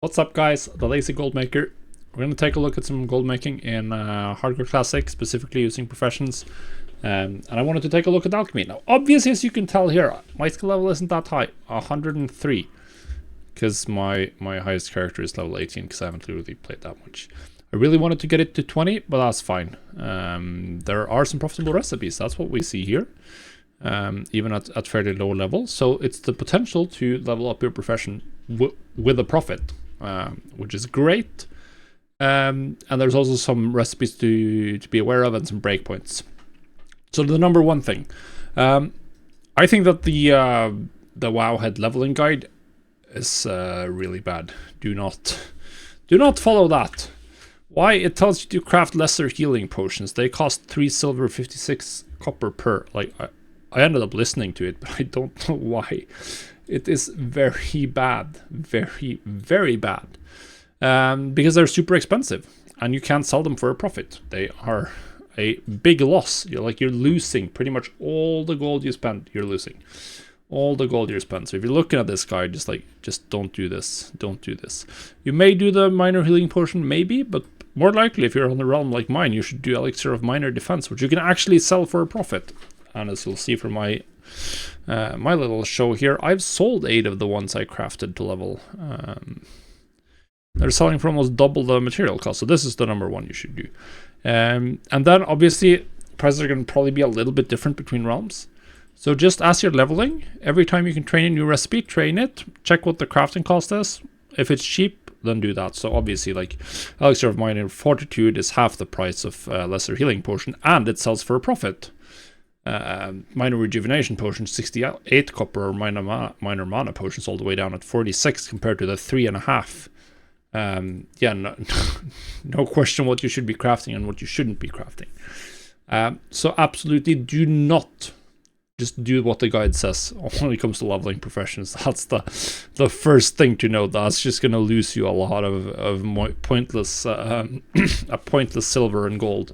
What's up, guys? The Lazy Gold Maker. We're going to take a look at some gold making in Hardcore Classic, specifically using professions. And I wanted to take a look at alchemy. Now, obviously, as you can tell here, my skill level isn't that high, 103. Because my highest character is level 18, because I haven't really played that much. I really wanted to get it to 20, but that's fine. There are some profitable recipes, that's what we see here. Even at fairly low levels. So it's the potential to level up your profession with a profit. Which is great, and there's also some recipes to be aware of and some breakpoints. So the number one thing, I think that the Wowhead leveling guide is really bad. Do not follow that. Why? It tells you to craft lesser healing potions. They cost 3 silver, 56 copper per. Like I ended up listening to it, but I don't know why. It is very bad, very, very bad, because they're super expensive and you can't sell them for a profit. They are a big loss. You're losing pretty much all the gold you spend. You're losing all the gold you spend. So if you're looking at this guide, just don't do this. Don't do this. You may do the minor healing potion, maybe, but more likely, if you're on the realm like mine, you should do elixir of minor defense, which you can actually sell for a profit. And as you'll see from my little show here, I've sold 8 of the ones I crafted to level. They're selling for almost double the material cost, so this is the number one you should do. And then obviously prices are going to probably be a little bit different between realms. So just as you're leveling, every time you can train a new recipe, train it, check what the crafting cost is. If it's cheap, then do that. So obviously, like elixir of minor fortitude is half the price of lesser healing potion, and it sells for a profit. Minor rejuvenation potion 68 copper, or minor mana potions all the way down at 46 compared to the 3.5. Yeah, no question what you should be crafting and what you shouldn't be crafting. So absolutely do not just do what the guide says when it comes to leveling professions. That's the first thing to know. That's just going to lose you a lot of pointless pointless silver and gold.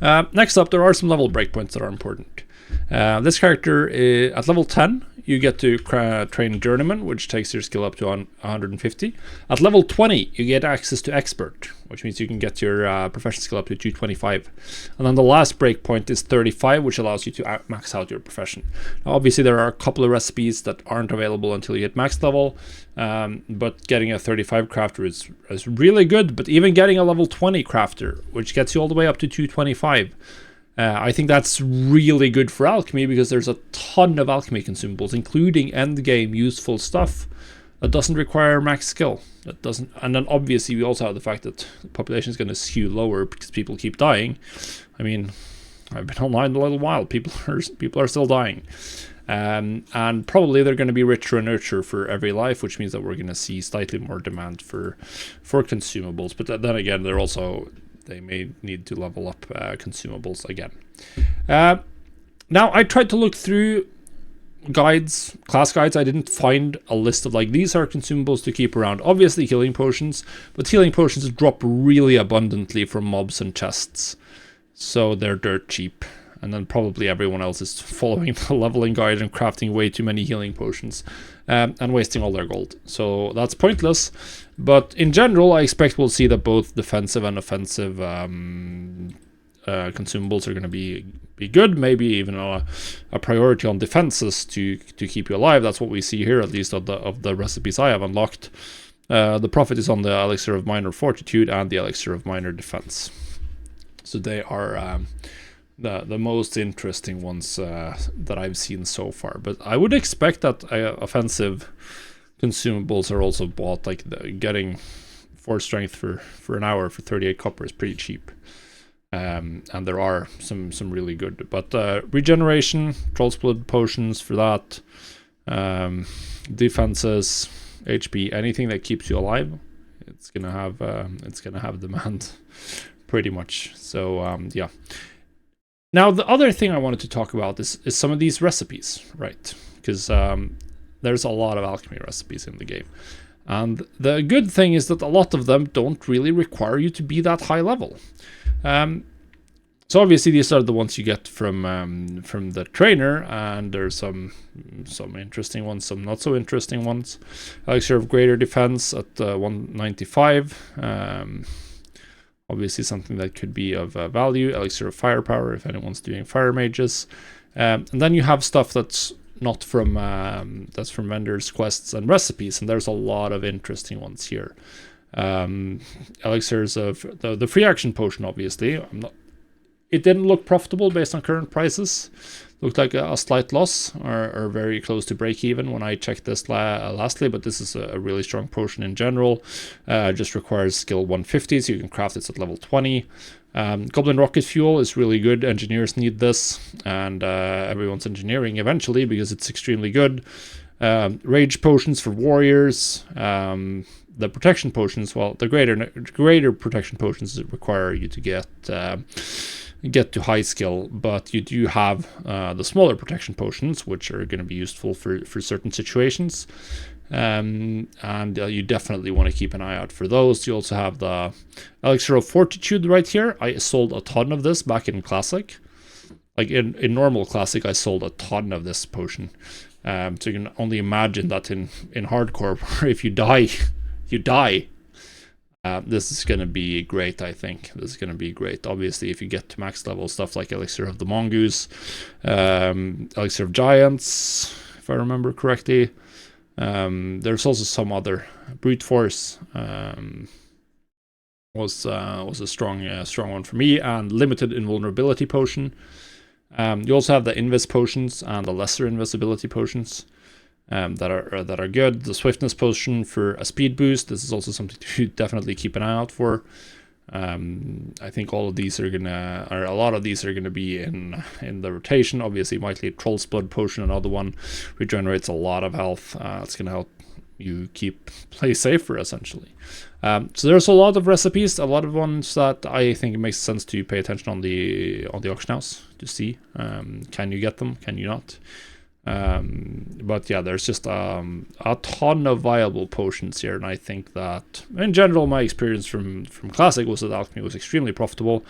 Next up, there are some level breakpoints that are important. This character, at level 10, you get to train Journeyman, which takes your skill up to 150. At level 20, you get access to Expert, which means you can get your profession skill up to 225. And then the last breakpoint is 35, which allows you to max out your profession. Now, obviously, there are a couple of recipes that aren't available until you hit max level, but getting a 35 crafter is really good. But even getting a level 20 crafter, which gets you all the way up to 225, I think that's really good for alchemy, because there's a ton of alchemy consumables, including end game useful stuff that doesn't require max skill. And then obviously we also have the fact that the population is going to skew lower because people keep dying. I mean, I've been online a little while. People are still dying, and probably they're going to be richer and richer for every life, which means that we're going to see slightly more demand for consumables. But then again, they may need to level up consumables again. Now, I tried to look through class guides. I didn't find a list of like, these are consumables to keep around. Obviously healing potions, but healing potions drop really abundantly from mobs and chests, so they're dirt cheap. And then probably everyone else is following the leveling guide and crafting way too many healing potions and wasting all their gold. So that's pointless. But in general, I expect we'll see that both defensive and offensive consumables are going to be good. Maybe even a priority on defenses to keep you alive. That's what we see here, at least of the recipes I have unlocked. The profit is on the elixir of minor fortitude and the elixir of minor defense. So they are the most interesting ones that I've seen so far. But I would expect that offensive consumables are also bought, like getting 4 strength for an hour for 38 copper is pretty cheap. And there are some really good. But regeneration, Troll's Blood potions for that, defenses, HP, anything that keeps you alive, it's gonna have demand pretty much. So yeah. Now, the other thing I wanted to talk about is some of these recipes, right? Because there's a lot of alchemy recipes in the game. And the good thing is that a lot of them don't really require you to be that high level. So obviously these are the ones you get from the trainer, and there's some interesting ones, some not so interesting ones. Elixir of Greater Defense at 195. Obviously something that could be of value. Elixir of Firepower if anyone's doing fire mages. And then you have stuff that's not from that's from vendors, quests, and recipes, and there's a lot of interesting ones here. Elixirs of the free action potion, obviously. It didn't look profitable based on current prices. Looked like a slight loss, or very close to break even when I checked this lastly, but this is a really strong potion in general. Just requires skill 150, so you can craft it at level 20. Goblin Rocket Fuel is really good. Engineers need this, and everyone's engineering eventually because it's extremely good. Rage potions for warriors. The protection potions, well, the greater protection potions require you to get to high skill, but you do have the smaller protection potions, which are going to be useful for certain situations. And you definitely want to keep an eye out for those. You also have the Elixir of Fortitude right here. I sold a ton of this back in Classic. Like in normal Classic, I sold a ton of this potion. So you can only imagine that in hardcore, if you die, you die. This is going to be great, I think. This is going to be great. Obviously, if you get to max level, stuff like Elixir of the Mongoose, Elixir of Giants, if I remember correctly. There's also some other. Brute Force was a strong one for me, and Limited Invulnerability Potion. You also have the Invis potions and the lesser invisibility potions. That are good. The Swiftness potion for a speed boost. This is also something to definitely keep an eye out for. I think all of these are gonna, or a lot of these are gonna be in the rotation. Obviously, Mighty Troll's Blood potion, another one, regenerates a lot of health. It's gonna help you play safer essentially. So there's a lot of recipes, a lot of ones that I think it makes sense to pay attention on the auction house to see. Can you get them? Can you not? But yeah, there's just a ton of viable potions here, and I think that in general my experience from Classic was that alchemy was extremely profitable.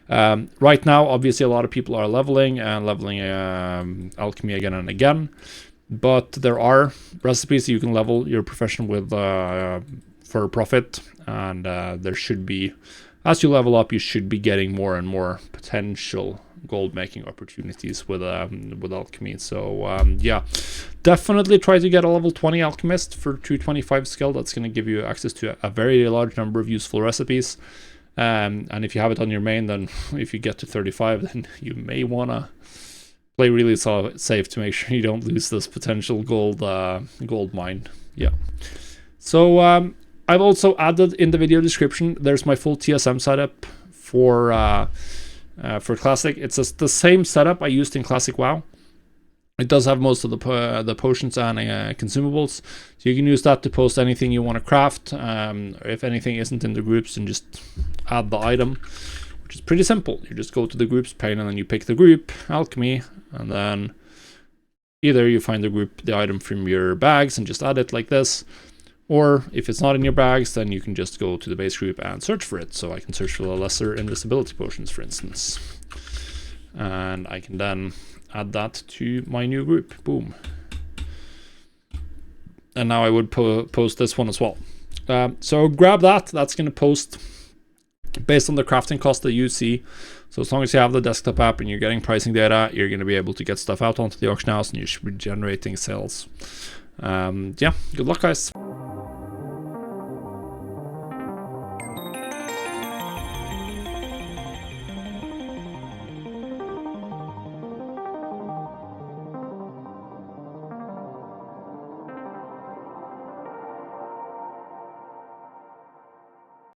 Right now, obviously, a lot of people are leveling alchemy again and again, but there are recipes you can level your profession with for profit, and there should be, as you level up, you should be getting more and more potential gold making opportunities with alchemy. So yeah, definitely try to get a level 20 alchemist for 225 skill. That's going to give you access to a very large number of useful recipes, and if you have it on your main, then if you get to 35, then you may want to play really safe to make sure you don't lose this potential gold mine. Yeah, so I've also added in the video description, there's my full TSM setup for Classic. It's the same setup I used in Classic WoW. It does have most of the potions and consumables, so you can use that to post anything you want to craft. If anything isn't in the groups, then just add the item, which is pretty simple. You just go to the groups pane, and then you pick the group, alchemy, and then either you find the item from your bags and just add it like this, or if it's not in your bags, then you can just go to the base group and search for it. So I can search for the lesser invisibility potions, for instance, and I can then add that to my new group. Boom. And now I would post this one as well. So grab that. That's going to post based on the crafting cost that you see. So as long as you have the desktop app and you're getting pricing data, you're going to be able to get stuff out onto the auction house, and you should be generating sales. Yeah, good luck, guys.